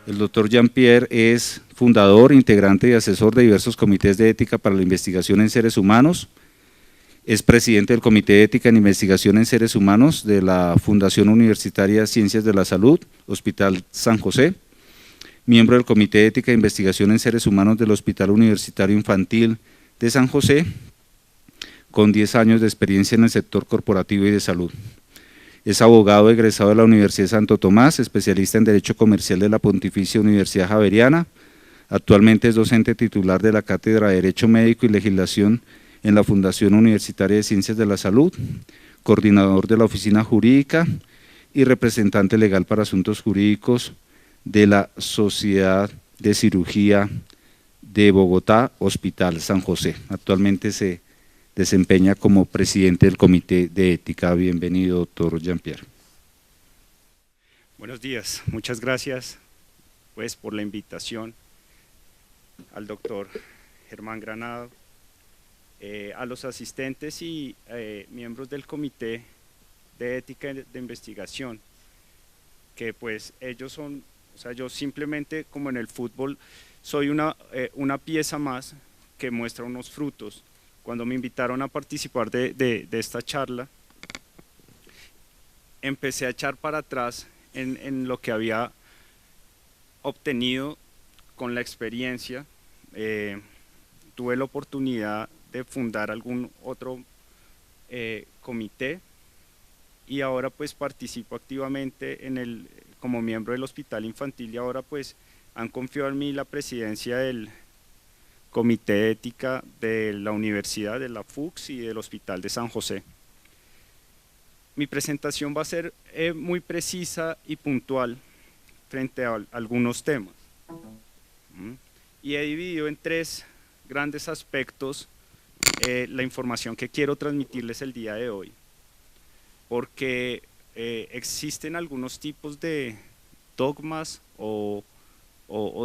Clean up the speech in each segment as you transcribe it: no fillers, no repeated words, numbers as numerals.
El doctor Jean-Pierre es fundador, integrante y asesor de diversos comités de ética para la investigación en seres humanos. Es presidente del Comité de Ética en Investigación en Seres Humanos de la Fundación Universitaria Ciencias de la Salud, Hospital San José. Miembro del Comité de Ética e Investigación en Seres Humanos del Hospital Universitario Infantil de San José, con 10 años de experiencia en el sector corporativo y de salud. Es abogado egresado de la Universidad de Santo Tomás, especialista en Derecho Comercial de la Pontificia Universidad Javeriana. Actualmente es docente titular de la Cátedra de Derecho Médico y Legislación en la Fundación Universitaria de Ciencias de la Salud, coordinador de la Oficina Jurídica y representante legal para asuntos jurídicos de la Sociedad de Cirugía de Bogotá, Hospital San José. Actualmente se desempeña como presidente del Comité de Ética. Bienvenido, doctor Jean-Pierre. Buenos días, muchas gracias pues, por la invitación al doctor Germán Granado, a los asistentes y miembros del Comité de Ética de Investigación, que pues ellos son, o sea, yo simplemente como en el fútbol soy una pieza más que muestra unos frutos. Cuando me invitaron a participar de esta charla, empecé a echar para atrás en lo que había obtenido con la experiencia. Tuve la oportunidad de fundar algún otro comité y ahora pues participo activamente como miembro del Hospital Infantil, y ahora pues han confiado en mí la presidencia del Comité de Ética de la Universidad, de la FUCS y del Hospital de San José. Mi presentación va a ser muy precisa y puntual frente a algunos temas. Y he dividido en 3 grandes aspectos la información que quiero transmitirles el día de hoy, porque existen algunos tipos de dogmas o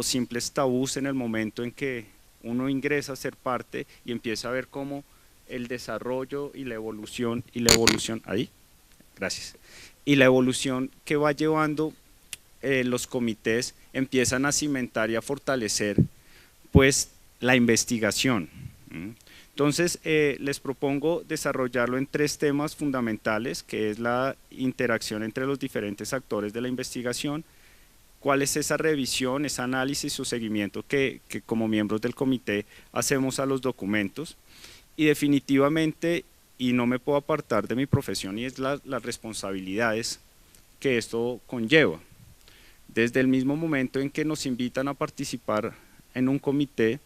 simples tabús en el momento en que uno ingresa a ser parte y empieza a ver cómo el desarrollo y la evolución, y la evolución que va llevando los comités empiezan a cimentar y a fortalecer pues la investigación. Entonces les propongo desarrollarlo en 3 temas fundamentales, que es la interacción entre los diferentes actores de la investigación, cuál es esa revisión, ese análisis o seguimiento que como miembros del comité hacemos a los documentos, y definitivamente, y no me puedo apartar de mi profesión, y es las responsabilidades que esto conlleva. Desde el mismo momento en que nos invitan a participar en un comité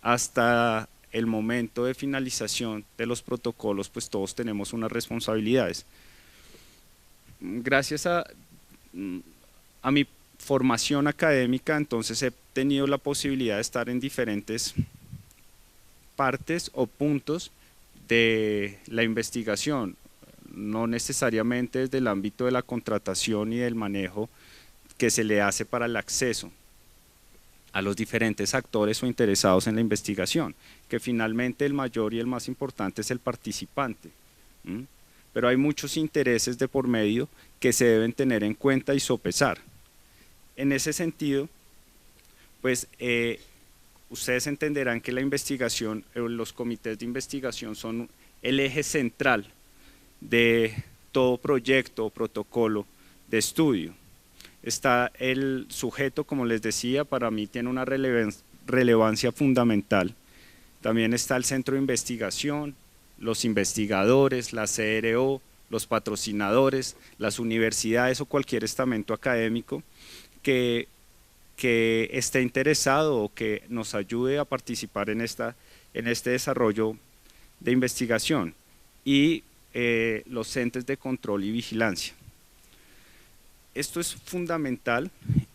hasta el momento de finalización de los protocolos, pues todos tenemos unas responsabilidades. Gracias a mi formación académica, entonces he tenido la posibilidad de estar en diferentes partes o puntos de la investigación, no necesariamente desde el ámbito de la contratación y del manejo que se le hace para el acceso a los diferentes actores o interesados en la investigación, que finalmente el mayor y el más importante es el participante. Pero hay muchos intereses de por medio que se deben tener en cuenta y sopesar. En ese sentido, pues ustedes entenderán que la investigación, los comités de investigación son el eje central de todo proyecto o protocolo de estudio. Está el sujeto, como les decía, para mí tiene una relevancia fundamental. También está el centro de investigación, los investigadores, la CRO, los patrocinadores, las universidades o cualquier estamento académico que esté interesado o que nos ayude a participar en este desarrollo de investigación, y los entes de control y vigilancia. Esto es fundamental,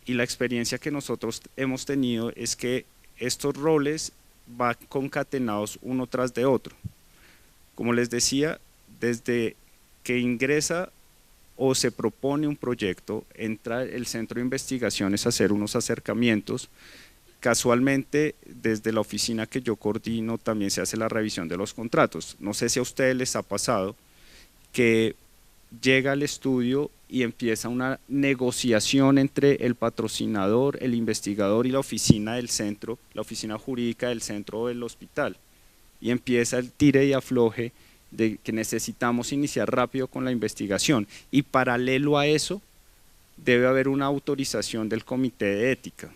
y la experiencia que nosotros hemos tenido es que estos roles van concatenados uno tras de otro. Como les decía, desde que ingresa o se propone un proyecto, entra el centro de investigaciones a hacer unos acercamientos. Casualmente, desde la oficina que yo coordino también se hace la revisión de los contratos. No sé si a ustedes les ha pasado que llega al estudio y empieza una negociación entre el patrocinador, el investigador y la oficina del centro, la oficina jurídica del centro o del hospital. Y empieza el tire y afloje de que necesitamos iniciar rápido con la investigación. Y paralelo a eso, debe haber una autorización del comité de ética.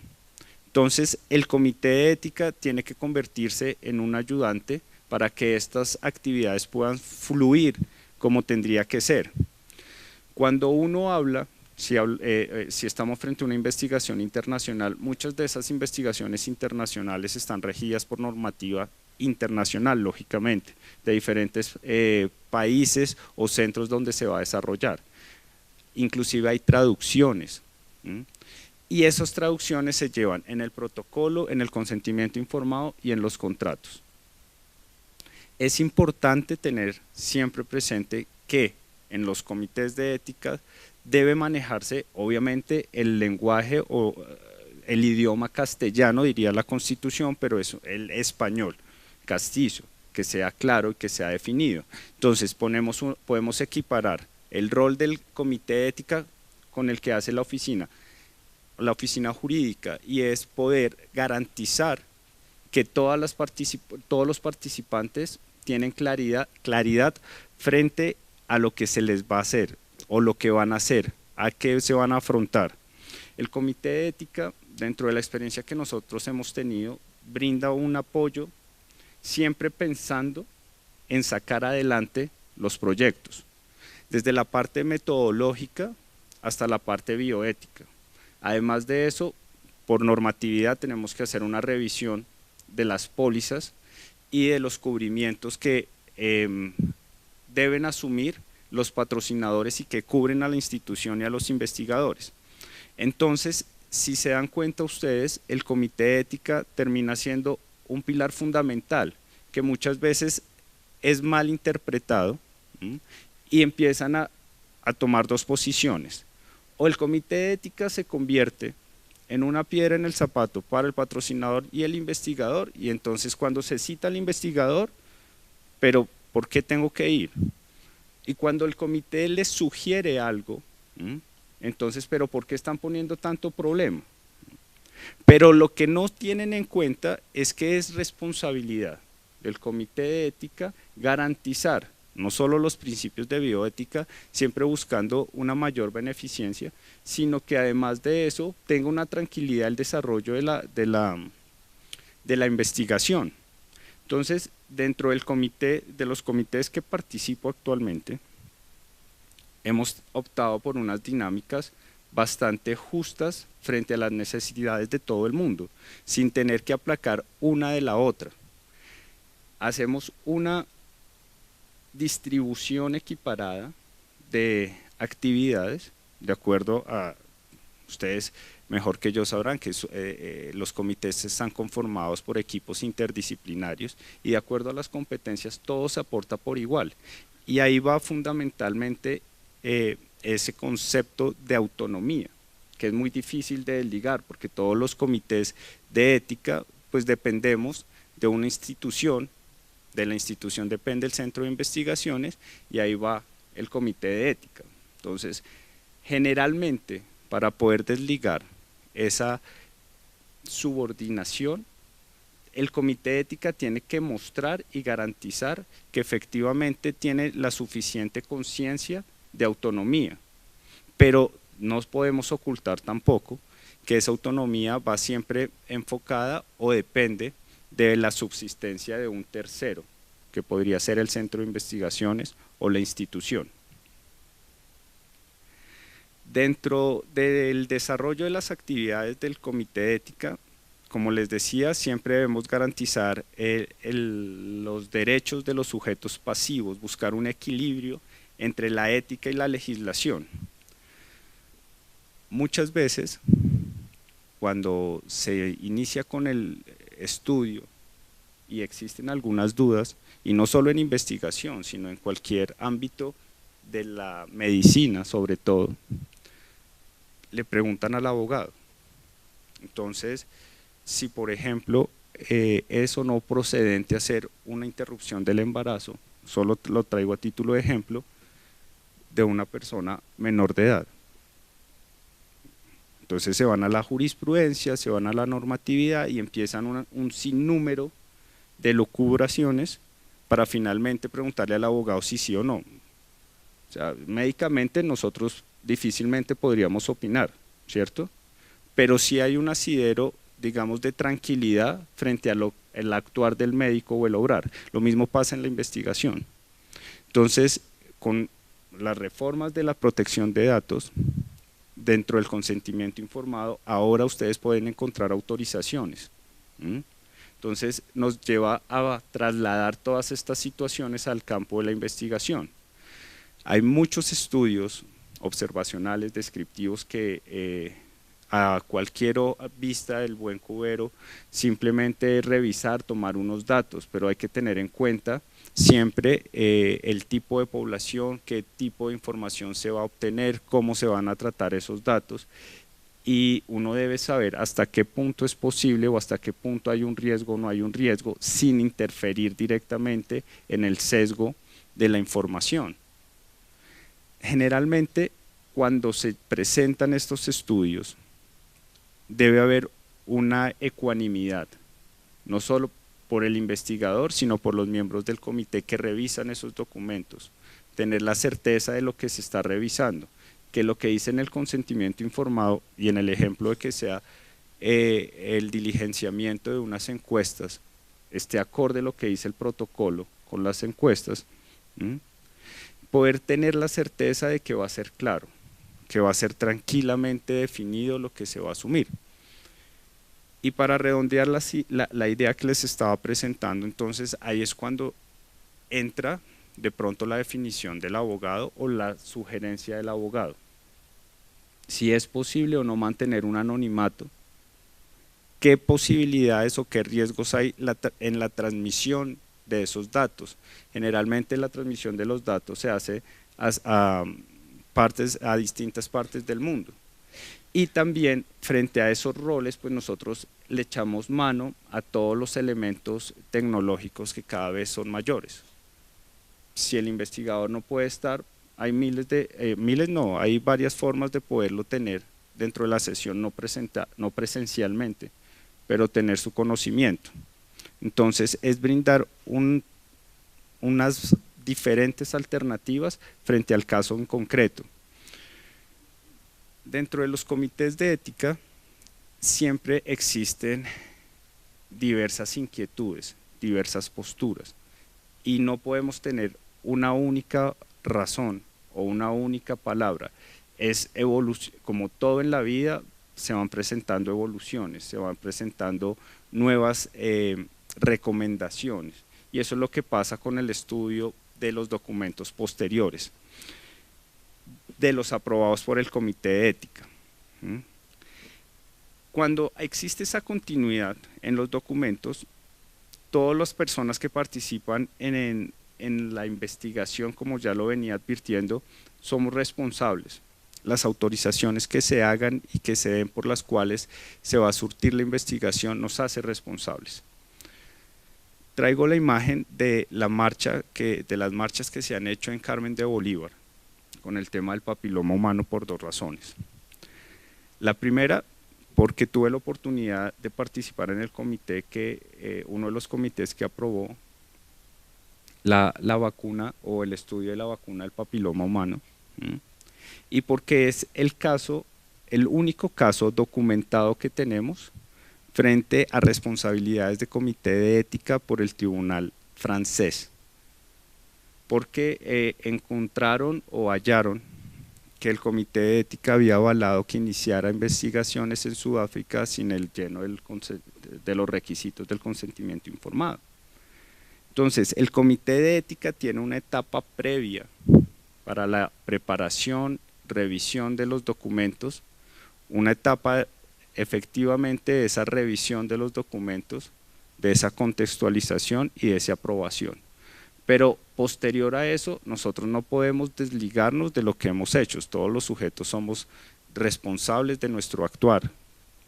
Entonces, el comité de ética tiene que convertirse en un ayudante para que estas actividades puedan fluir como tendría que ser. Cuando uno habla, si estamos frente a una investigación internacional, muchas de esas investigaciones internacionales están regidas por normativa internacional, lógicamente, de diferentes países o centros donde se va a desarrollar. Inclusive hay traducciones, y esas traducciones se llevan en el protocolo, en el consentimiento informado y en los contratos. Es importante tener siempre presente que en los comités de ética debe manejarse obviamente el lenguaje o el idioma castellano, diría la Constitución, pero eso, el español, castizo, que sea claro y que sea definido. Entonces podemos equiparar el rol del comité de ética con el que hace la oficina jurídica, y es poder garantizar que todos los participantes tienen claridad frente a lo que se les va a hacer o lo que van a hacer, a qué se van a afrontar. El comité de ética, dentro de la experiencia que nosotros hemos tenido, brinda un apoyo siempre pensando en sacar adelante los proyectos, desde la parte metodológica hasta la parte bioética. Además de eso, por normatividad tenemos que hacer una revisión de las pólizas y de los cubrimientos que deben asumir los patrocinadores y que cubren a la institución y a los investigadores. Entonces, si se dan cuenta ustedes, el comité de ética termina siendo un pilar fundamental que muchas veces es mal interpretado, y empiezan a tomar dos posiciones. O el comité de ética se convierte en una piedra en el zapato para el patrocinador y el investigador, y entonces cuando se cita al investigador, pero ¿por qué tengo que ir? Y cuando el comité les sugiere algo, entonces, ¿pero por qué están poniendo tanto problema? Pero lo que no tienen en cuenta es que es responsabilidad del comité de ética garantizar no solo los principios de bioética, siempre buscando una mayor beneficencia, sino que además de eso tenga una tranquilidad el desarrollo de la investigación. Entonces, dentro del comité, de los comités que participo actualmente, hemos optado por unas dinámicas bastante justas frente a las necesidades de todo el mundo, sin tener que aplacar una de la otra. Hacemos una distribución equiparada de actividades, de acuerdo a, ustedes mejor que yo sabrán que los comités están conformados por equipos interdisciplinarios y de acuerdo a las competencias todo se aporta por igual, y ahí va fundamentalmente ese concepto de autonomía, que es muy difícil de desligar porque todos los comités de ética pues dependemos de una institución. De la institución depende el centro de investigaciones y ahí va el comité de ética. Entonces, generalmente, para poder desligar esa subordinación, el comité de ética tiene que mostrar y garantizar que efectivamente tiene la suficiente conciencia de autonomía, pero no podemos ocultar tampoco que esa autonomía va siempre enfocada o depende de la subsistencia de un tercero, que podría ser el centro de investigaciones o la institución. Dentro del desarrollo de las actividades del comité de ética, como les decía, siempre debemos garantizar los derechos de los sujetos pasivos, buscar un equilibrio entre la ética y la legislación. Muchas veces, cuando se inicia con el estudio y existen algunas dudas, y no solo en investigación, sino en cualquier ámbito de la medicina sobre todo, le preguntan al abogado. Entonces, si por ejemplo es o no procedente hacer una interrupción del embarazo, solo lo traigo a título de ejemplo, de una persona menor de edad. Entonces se van a la jurisprudencia, se van a la normatividad y empiezan un sinnúmero de lucubraciones para finalmente preguntarle al abogado si sí o no. O sea, médicamente nosotros difícilmente podríamos opinar, ¿cierto? Pero sí hay un asidero, digamos, de tranquilidad frente a el actuar del médico o el obrar. Lo mismo pasa en la investigación. Entonces, con las reformas de la protección de datos, dentro del consentimiento informado, ahora ustedes pueden encontrar autorizaciones. Entonces, nos lleva a trasladar todas estas situaciones al campo de la investigación. Hay muchos estudios observacionales, descriptivos, que a cualquier vista del buen cubero simplemente revisar, tomar unos datos, pero hay que tener en cuenta siempre el tipo de población, qué tipo de información se va a obtener, cómo se van a tratar esos datos, y uno debe saber hasta qué punto es posible o hasta qué punto hay un riesgo o no hay un riesgo sin interferir directamente en el sesgo de la información. Generalmente, cuando se presentan estos estudios, debe haber una ecuanimidad, no solo por el investigador, sino por los miembros del comité que revisan esos documentos, tener la certeza de lo que se está revisando, que lo que dice en el consentimiento informado y en el ejemplo de que sea el diligenciamiento de unas encuestas, esté acorde a lo que dice el protocolo con las encuestas, poder tener la certeza de que va a ser claro, que va a ser tranquilamente definido lo que se va a asumir. Y para redondear la idea que les estaba presentando, entonces ahí es cuando entra de pronto la definición del abogado o la sugerencia del abogado. Si es posible o no mantener un anonimato, qué posibilidades o qué riesgos hay en la transmisión de esos datos. Generalmente la transmisión de los datos se hace a distintas partes del mundo. Y también frente a esos roles, pues nosotros le echamos mano a todos los elementos tecnológicos que cada vez son mayores. Si el investigador no puede estar, hay hay varias formas de poderlo tener dentro de la sesión, no presencialmente, pero tener su conocimiento. Entonces es brindar unas diferentes alternativas frente al caso en concreto. Dentro de los comités de ética siempre existen diversas inquietudes, diversas posturas, y no podemos tener una única razón o una única palabra. Es evolución, como todo en la vida, se van presentando evoluciones, se van presentando nuevas recomendaciones, y eso es lo que pasa con el estudio de los documentos posteriores, de los aprobados por el comité de ética. Cuando existe esa continuidad en los documentos, todas las personas que participan en la investigación, como ya lo venía advirtiendo, somos responsables. Las autorizaciones que se hagan y que se den por las cuales se va a surtir la investigación nos hace responsables. Traigo la imagen de las marchas que se han hecho en Carmen de Bolívar con el tema del papiloma humano por dos razones. La primera, porque tuve la oportunidad de participar en el comité uno de los comités que aprobó la vacuna o el estudio de la vacuna del papiloma humano, y porque es el único caso documentado que tenemos frente a responsabilidades de comité de ética por el tribunal francés, porque encontraron o hallaron que el comité de ética había avalado que iniciara investigaciones en Sudáfrica sin el lleno de los requisitos del consentimiento informado. Entonces, el comité de ética tiene una etapa previa para la preparación, revisión de los documentos, una etapa efectivamente de esa revisión de los documentos, de esa contextualización y de esa aprobación. Pero posterior a eso, nosotros no podemos desligarnos de lo que hemos hecho. Todos los sujetos somos responsables de nuestro actuar,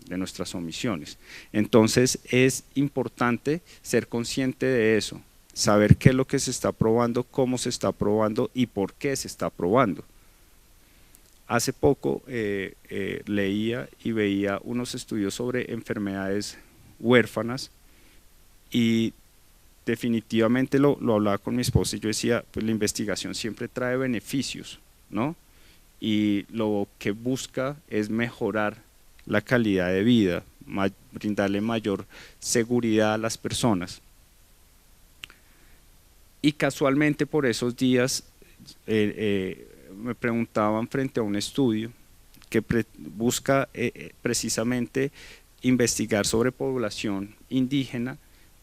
de nuestras omisiones. Entonces es importante ser consciente de eso, saber qué es lo que se está aprobando, cómo se está aprobando y por qué se está aprobando. Hace poco leía y veía unos estudios sobre enfermedades huérfanas y definitivamente lo hablaba con mi esposa y yo decía, pues la investigación siempre trae beneficios, ¿no? Y lo que busca es mejorar la calidad de vida, brindarle mayor seguridad a las personas. Y casualmente por esos días me preguntaban frente a un estudio que busca precisamente investigar sobre población indígena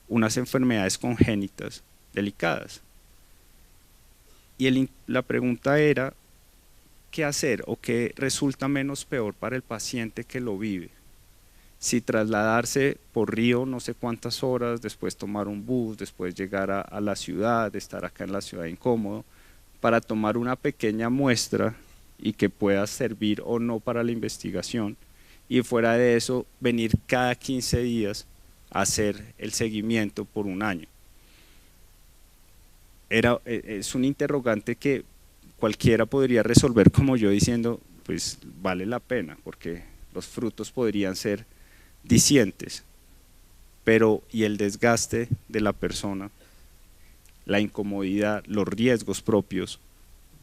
unas enfermedades congénitas delicadas. Y la pregunta era, ¿qué hacer o qué resulta menos peor para el paciente que lo vive? Si trasladarse por río no sé cuántas horas, después tomar un bus, después llegar a la ciudad, estar acá en la ciudad incómodo, para tomar una pequeña muestra y que pueda servir o no para la investigación, y fuera de eso venir cada 15 días a hacer el seguimiento por un año. Es un interrogante que cualquiera podría resolver como yo diciendo, pues vale la pena, porque los frutos podrían ser dicientes, pero y el desgaste de la persona, la incomodidad, los riesgos propios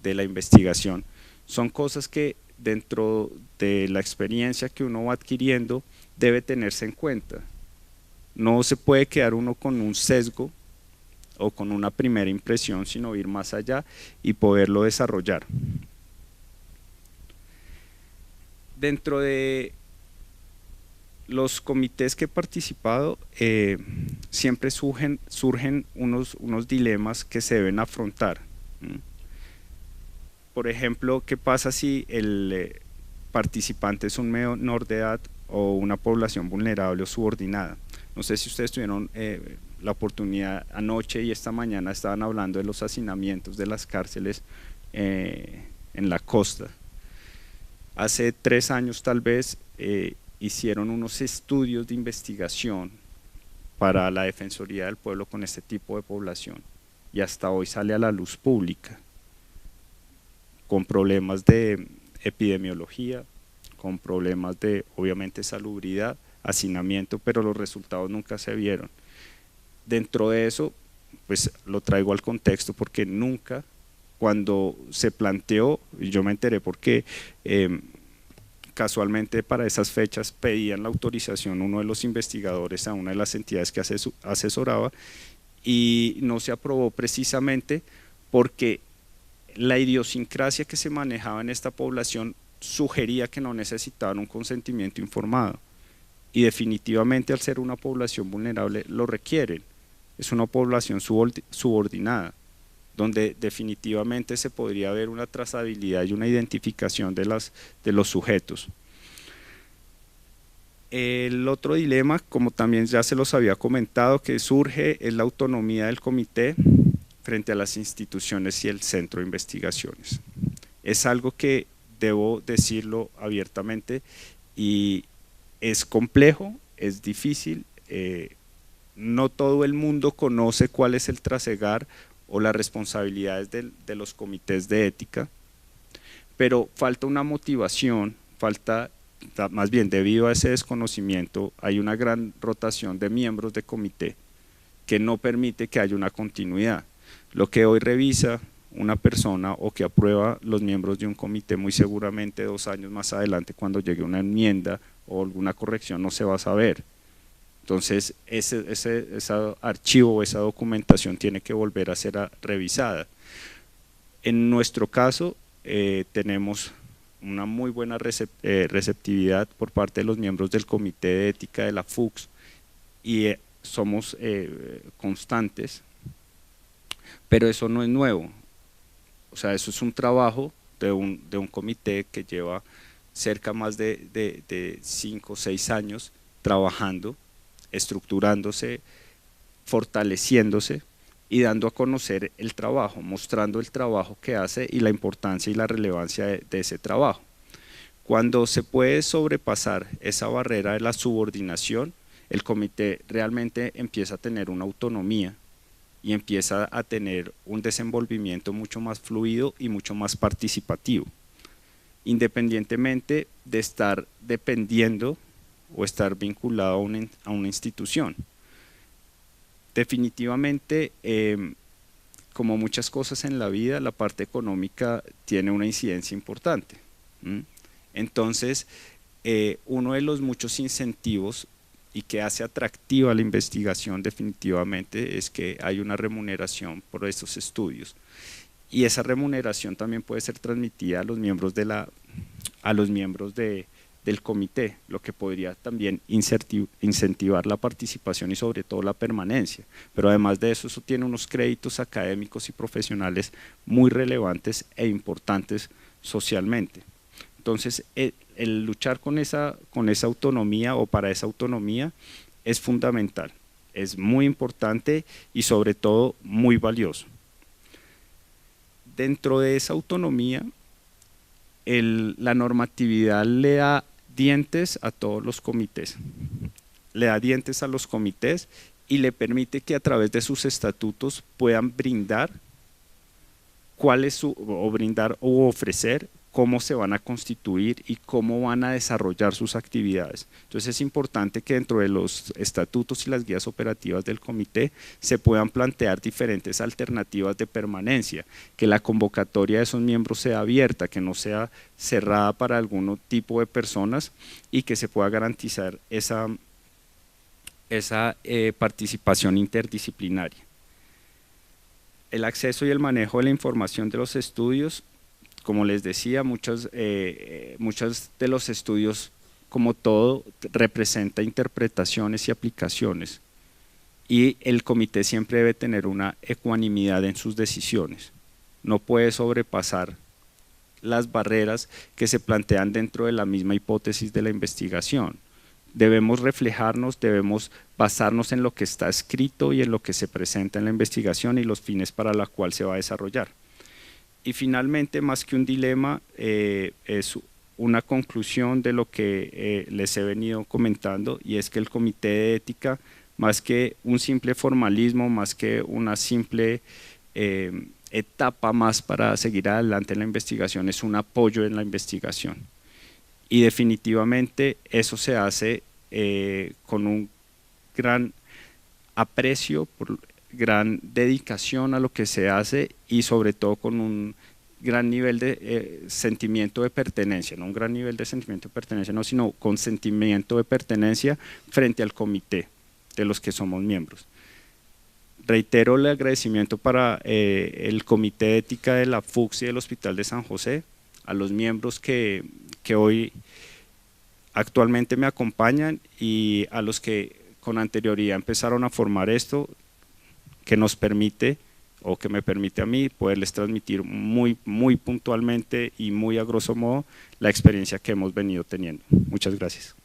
de la investigación, son cosas que dentro de la experiencia que uno va adquiriendo debe tenerse en cuenta. No se puede quedar uno con un sesgo o con una primera impresión, sino ir más allá y poderlo desarrollar. Dentro de los comités que he participado, siempre surgen unos dilemas que se deben afrontar. Por ejemplo, ¿qué pasa si el participante es un menor de edad o una población vulnerable o subordinada? No sé si ustedes tuvieron la oportunidad anoche y esta mañana estaban hablando de los hacinamientos de las cárceles en la costa. Hace 3 años tal vez hicieron unos estudios de investigación para la Defensoría del Pueblo con este tipo de población y hasta hoy sale a la luz pública con problemas de epidemiología, con problemas de obviamente salubridad, hacinamiento, pero los resultados nunca se vieron. Dentro de eso, pues lo traigo al contexto porque nunca, cuando se planteó, y yo me enteré porque casualmente para esas fechas pedían la autorización uno de los investigadores a una de las entidades que asesoraba y no se aprobó precisamente porque la idiosincrasia que se manejaba en esta población sugería que no necesitaban un consentimiento informado y definitivamente al ser una población vulnerable lo requieren. Es una población subordinada, donde definitivamente se podría ver una trazabilidad y una identificación de los sujetos. El otro dilema, como también ya se los había comentado, que surge es la autonomía del comité frente a las instituciones y el centro de investigaciones. Es algo que debo decirlo abiertamente y es complejo, es difícil, no todo el mundo conoce cuál es el trasegar o las responsabilidades de los comités de ética, pero falta una motivación, más bien debido a ese desconocimiento hay una gran rotación de miembros de comité que no permite que haya una continuidad. Lo que hoy revisa una persona o que aprueba los miembros de un comité, muy seguramente 2 años más adelante cuando llegue una enmienda o alguna corrección no se va a saber. Entonces ese archivo o esa documentación tiene que volver a ser revisada. En nuestro caso tenemos una muy buena receptividad por parte de los miembros del Comité de Ética de la FUCS y somos constantes, pero eso no es nuevo. O sea, eso es un trabajo de un comité que lleva cerca más de 5 o 6 años trabajando, estructurándose, fortaleciéndose y dando a conocer el trabajo, mostrando el trabajo que hace y la importancia y la relevancia de ese trabajo. Cuando se puede sobrepasar esa barrera de la subordinación, el comité realmente empieza a tener una autonomía y empieza a tener un desenvolvimiento mucho más fluido y mucho más participativo. independientemente de estar dependiendo o estar vinculado a una institución. Definitivamente, como muchas cosas en la vida, la parte económica tiene una incidencia importante. Entonces, uno de los muchos incentivos y que hace atractiva la investigación definitivamente es que hay una remuneración por estos estudios. Y esa remuneración también puede ser transmitida a los miembros del comité, lo que podría también incentivar la participación y sobre todo la permanencia. Pero además de eso, eso tiene unos créditos académicos y profesionales muy relevantes e importantes socialmente. Entonces, el luchar con esa autonomía o para esa autonomía es fundamental, es muy importante y sobre todo muy valioso. Dentro de esa autonomía, la normatividad le da dientes a todos los comités, le da dientes a los comités y le permite que a través de sus estatutos puedan brindar brindar o ofrecer cómo se van a constituir y cómo van a desarrollar sus actividades. Entonces es importante que dentro de los estatutos y las guías operativas del comité se puedan plantear diferentes alternativas de permanencia, que la convocatoria de esos miembros sea abierta, que no sea cerrada para algún tipo de personas y que se pueda garantizar esa participación interdisciplinaria. El acceso y el manejo de la información de los estudios, como les decía, muchos de los estudios, como todo, representa interpretaciones y aplicaciones y el comité siempre debe tener una ecuanimidad en sus decisiones, no puede sobrepasar las barreras que se plantean dentro de la misma hipótesis de la investigación. Debemos reflejarnos, debemos basarnos en lo que está escrito y en lo que se presenta en la investigación y los fines para los cuales se va a desarrollar. Y finalmente, más que un dilema, es una conclusión de lo que les he venido comentando, y es que el comité de ética, más que un simple formalismo, más que una simple etapa más para seguir adelante en la investigación, es un apoyo en la investigación. Y definitivamente eso se hace con un gran aprecio, gran dedicación a lo que se hace y sobre todo con un gran nivel de sentimiento de pertenencia, no un gran nivel de sentimiento de pertenencia, no, sino con sentimiento de pertenencia frente al comité de los que somos miembros. Reitero el agradecimiento para el Comité de Ética de la FUCS y del Hospital de San José, a los miembros que hoy actualmente me acompañan y a los que con anterioridad empezaron a formar esto, que nos permite o que me permite a mí poderles transmitir muy puntualmente y muy a grosso modo la experiencia que hemos venido teniendo. Muchas gracias.